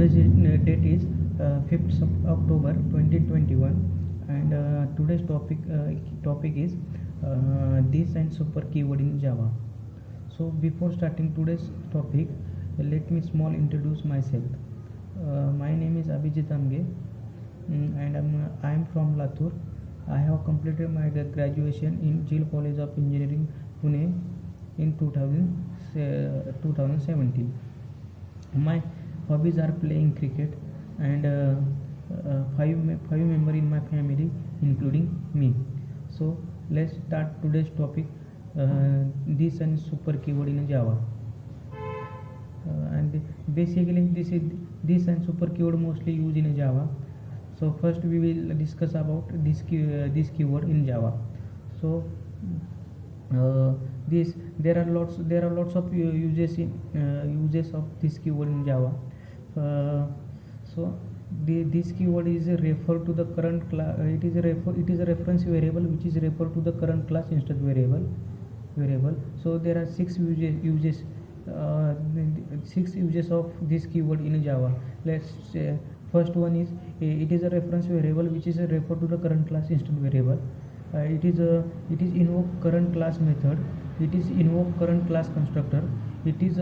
today's date is 5th October 2021, and today's topic is this and super keyword in Java. So before starting today's topic, let me small introduce myself. My name is Abhijit Amge, and I'm from Latur. I have completed my graduation in Jil College of Engineering, Pune in 2017. My hobbies are playing cricket, and five members in my family, including me. So let's start today's topic. This and super keyword in Java. And basically this and super keyword mostly used in Java. So first we will discuss about this keyword in Java. So there are lots of uses of this keyword in Java. So this keyword is refer to the current class. It is a reference variable which is refer to the current class instance variable. So there are six uses of this keyword in Java. Let's say first one is it is a reference variable which is a refer to the current class instance variable. It is invoke current class method. It is invoke current class constructor. It is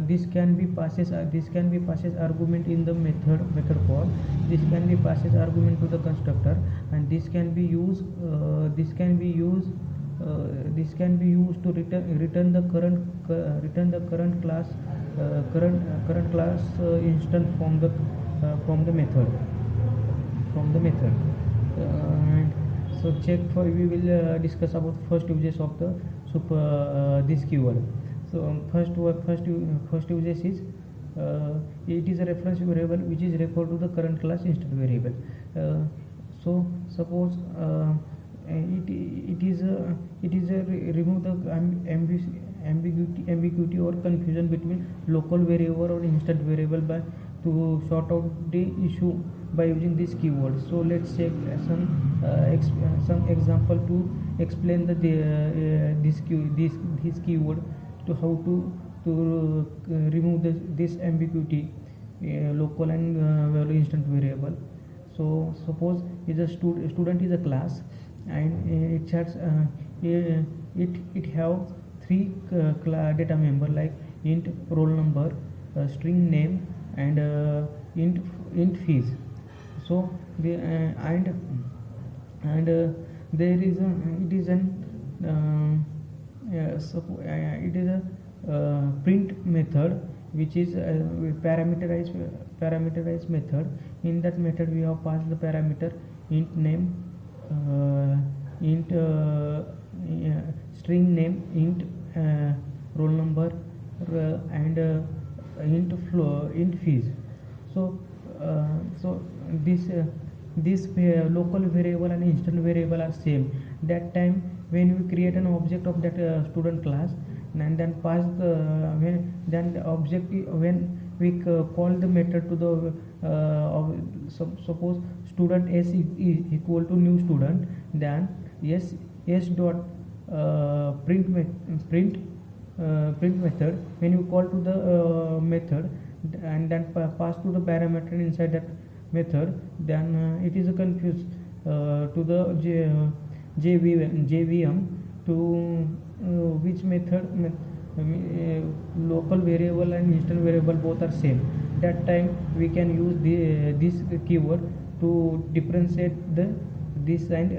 this can be passes argument in the method call. This can be passes argument to the constructor, and this can be used to return the current class instance from the method. And so we will discuss about first uses of the this keyword. So first uses is it is a reference variable which is referred to the current class instance variable. So suppose it is remove the ambiguity or confusion between local variable or instant variable by to sort out the issue by using this keyword. So let's take some example to explain this keyword to how to remove this ambiguity local and instant variable. So suppose is a student is a class, and it have three data member like int roll number, string name, and int fees. So there is a print method which is parameterized method. In that method we have passed the parameter int name, string name, int roll number, and int fees. So this local variable and instant variable are same. That time when we create an object of that student class, and then pass when we call the method to the suppose student s is equal to new student, then s dot print method, when you call to the method and then pass to the parameter inside that method, then it is a confuse to the JVM to which method local variable and instant variable both are same. That time we can use this keyword to differentiate this and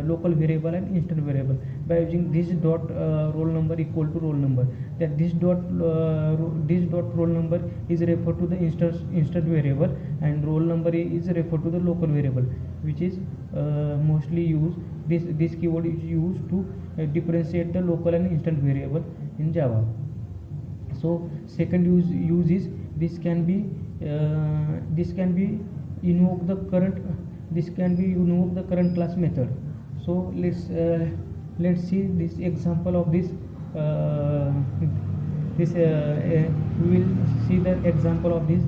local variable and instant variable by using this dot roll number equal to roll number. That this dot roll number is referred to the instant variable, and roll number is referred to the local variable, which is mostly used. This keyword is used to differentiate the local and instant variable in Java. So second use is this can be invoke the current class method. So let's see this example of this. We will see the example of this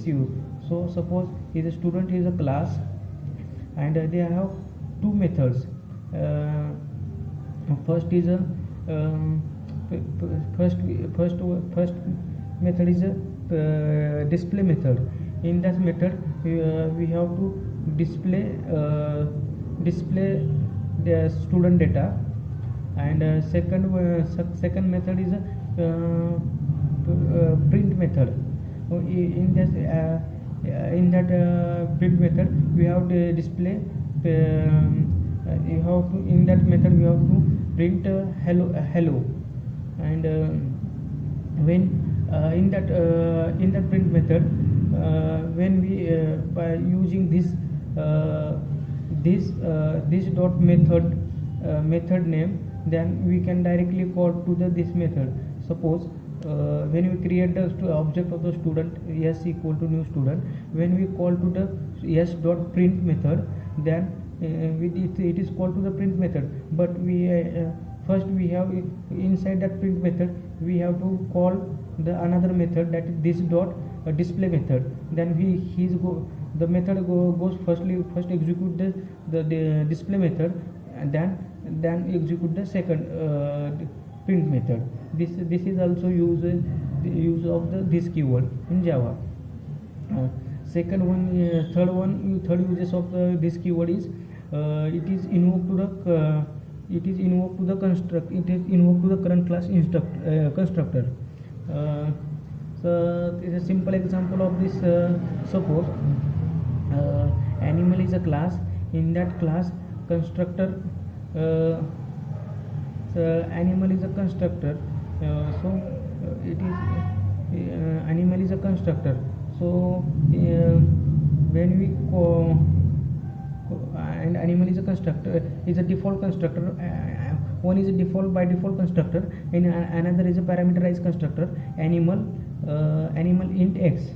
use. So suppose is a student is a class, and they have two methods. First is a first method is a display method. In that method we have to display the student data. And second method is a print method. In that print method we have to display in that method we have to print hello. And when in that print method, when we by using this dot method name, then we can directly call to this method. Suppose when we create the object of the student s equal to new student, when we call to the s dot print method, then it is called to the print method. But we first we have inside that print method we have to call the another method, that is this dot display method. Then the method goes first execute the display method, and then execute the second print method. This is also use of this keyword in Java. Third uses of this keyword is it is invoked to the current class constructor. So it's a simple example of this. Suppose animal is a class. In that class constructor, animal is a constructor. It is animal is a constructor. So when we and animal is a constructor, is a default constructor. One is a by default constructor, and another is a parameterized constructor, animal int x.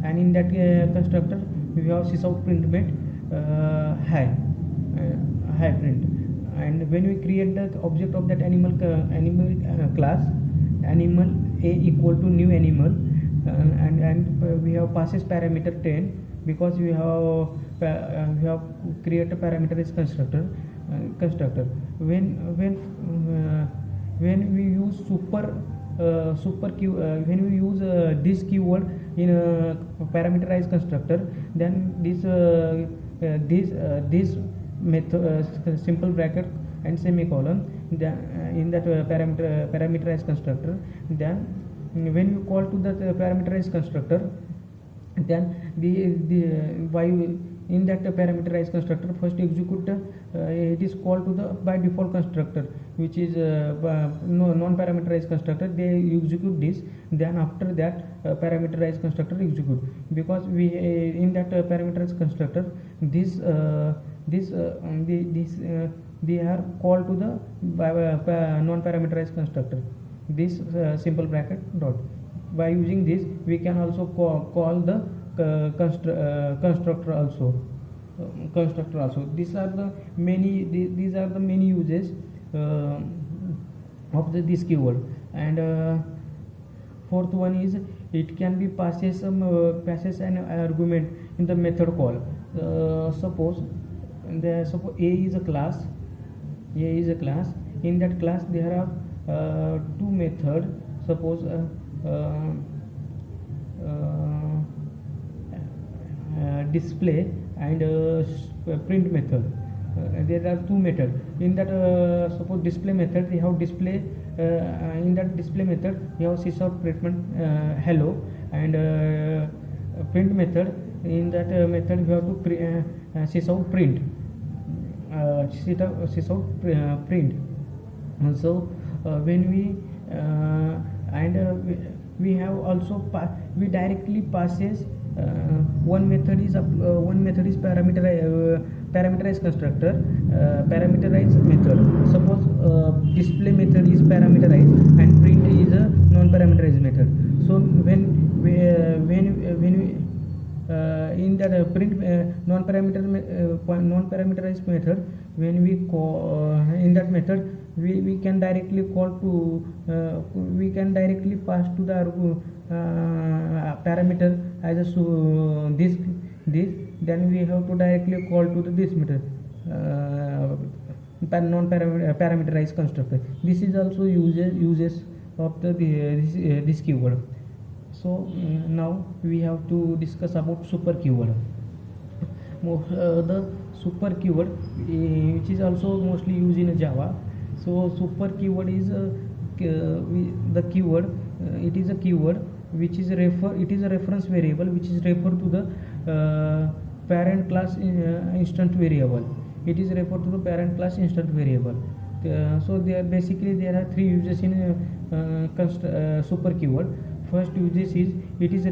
And in that constructor we have sysout print mate hi print. And when we create the object of that animal class, animal a equal to new animal, and we have passes parameter 10, because we have create a parameterized constructor. When we use when we use this keyword in a parameterized constructor, then this method simple bracket and semicolon in that parameterized constructor. Then when you call to the parameterized constructor, then in that parameterized constructor first execute it is called to the by default constructor, which is non-parameterized constructor. They execute this, then after that parameterized constructor execute, because we in that parameterized constructor they are called to the non-parameterized constructor, this simple bracket dot. By using this we can also call the constructor also. These are the many uses of this keyword. And fourth one is it can be passes an argument in the method call. Suppose A is a class. In that class there are two methods. Suppose display and print method. There are two methods. In that suppose display method, we have display. In that display method we have sysout statement hello, and print method. In that method we have to sysout print. Sysout print. So when we we have also we directly passes one method is parameterized constructor, parameterized method. Suppose display method is parameterized and print is a non-parameterized method. So when we in that print non-parameterized method, when we call in that method we can directly call to we can directly pass to the parameter as a this, then we have to directly call to this method non-parameterized constructor. This is also uses of this keyword. So now we have to discuss about super keyword. The super keyword, which is also mostly used in Java. So super keyword is the keyword. It is a keyword which is it is a reference variable which is referred to the parent class instant variable. It is referred to the parent class instant variable. So there are three uses in super keyword. First uses is it is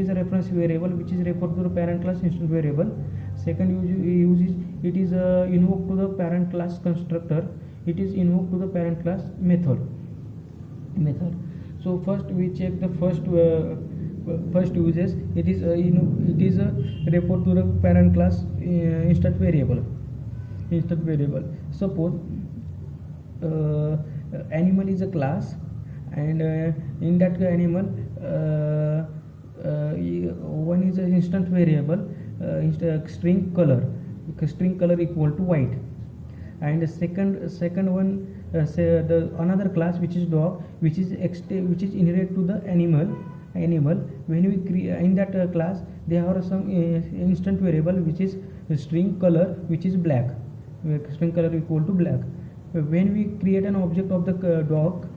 a reference variable which is referred to the parent class instant variable. Second use is it is invoked to the parent class constructor. It is invoked to the parent class method. So first we check the first uses. It is referred to the parent class instant variable. Suppose animal is a class, and in that animal one is an instant variable, string color equal to white, and the second one say the another class which is dog, which is inherent to the animal. When we create in that class, there are some instant variable which is string color, which is black, string color equal to black. When we create an object of the dog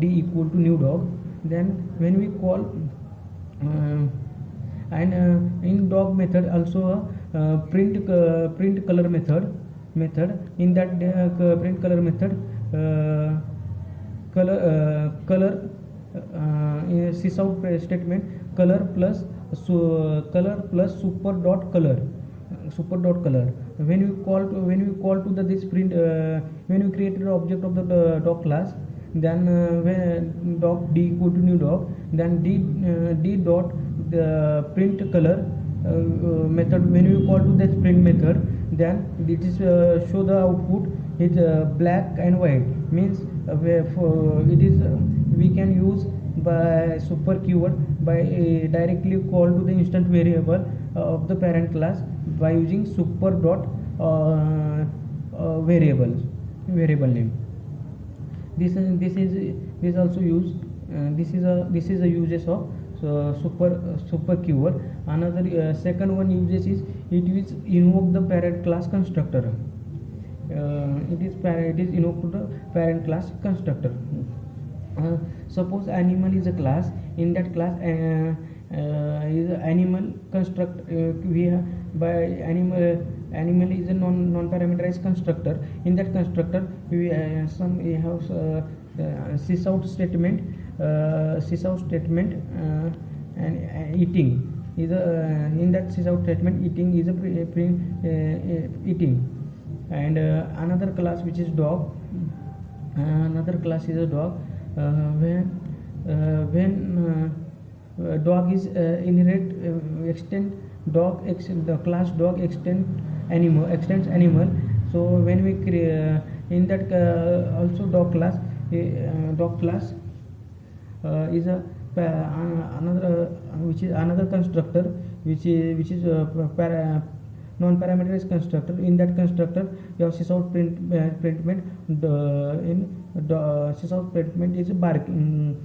d equal to new dog, then when we call in dog method also print color method. In that print color method, color sysout statement, color plus super dot color. When we call to the this print, when we created an object of the dog class, then when dog d equal to new dog, then d dot the print color method. When we call to this print method, then it is show the output is black and white, means it is we can use by super keyword by directly call to the instant variable of the parent class by using super dot variable name. This also used. This is a uses of super keyword. Another second one uses is it is invoke the parent class constructor. It is invoked to the parent class constructor. Suppose animal is a class. In that class is animal construct. We have by animal is a non-parameterized constructor. In that constructor we have sysout statement. And eating is in that sysout statement, eating is a eating. And another class which is dog. Another class is a dog. When dog is inherit extend dog, the class dog extends animal. So when we create in that also dog class is a another which is another constructor which is non-parameterized constructor. In that constructor you have sysout statement. Sysout statement is barging.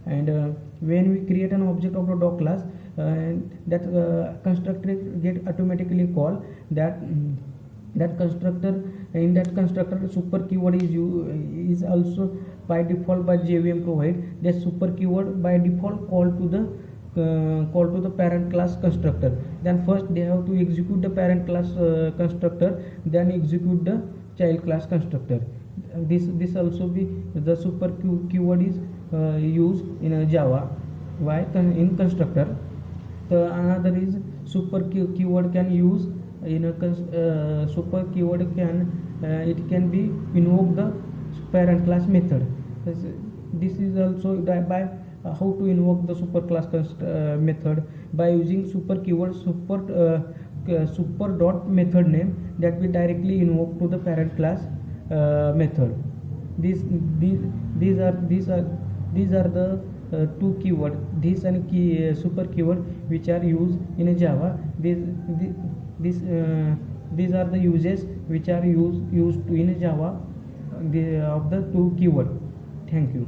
And when we create an object of the dog class, that constructor get automatically called that constructor. In that constructor super keyword is also by default by JVM provide. That super keyword by default call to the parent class constructor. Then first they have to execute the parent class constructor, then execute the child class constructor. This also be the super keyword is used in Java. Why in constructor? The another is super keyword can use in a super keyword it can be invoke the parent class method. This is also by how to invoke the super class method by using super keyword super dot method name that we directly invoke to the parent class method. These are the two keyword, this and super keyword which are used in a Java. These are the uses which are used in a Java. of the two keyword. Thank you.